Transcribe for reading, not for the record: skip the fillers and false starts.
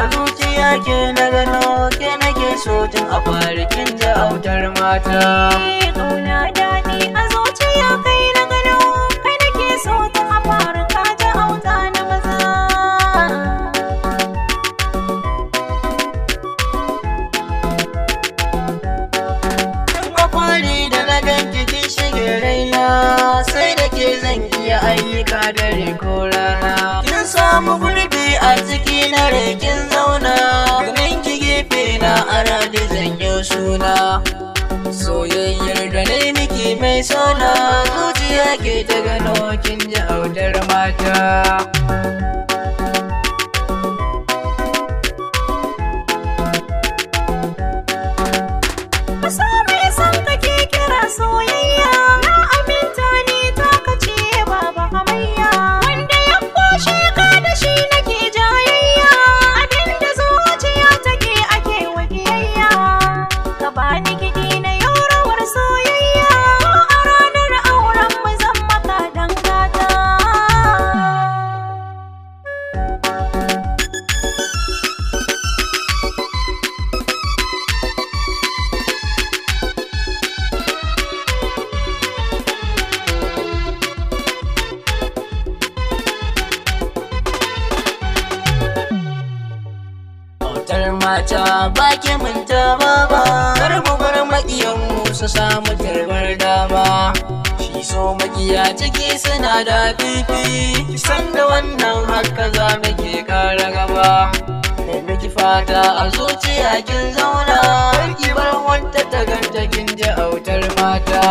a zuciya ke na gano, ke nake so tun a farikin ji autar mata. Ƙauna daɗi a zuciya kai na gano, kai nake so tun a farika ji auta na maza. Tun a fari da na ganki kin shige raina, sai da ke zan iya ayyuka dare ko rana. Kin samu gurbi a ciki na rekin zauna, ganin ki gefe na aradi zan yi suna. Soyayyar da na yi miki mai sona, zuciya ke ta gano kin ji autar mata. Kaso mai son kake kira soyayya, na aminta ni ta kace baba hamayya. Wanda ya koshe ka da shi nake jayayya, abinda zuciya take ake wakiyayya. Ka bani kiɗi na yau rawar soyayya, ko a ranar auren mu zan maka dangata. Autar mata baki minta baba, kar mu bar maƙiyanmu su samu tarbar dama. Shi so maƙiya ciki suna da fifi, san da wannan haka za mu ke ƙara gaba. Da miki fata a zuciya kin zauna, kar ki bar wanda ta ganta kin ji autar mata.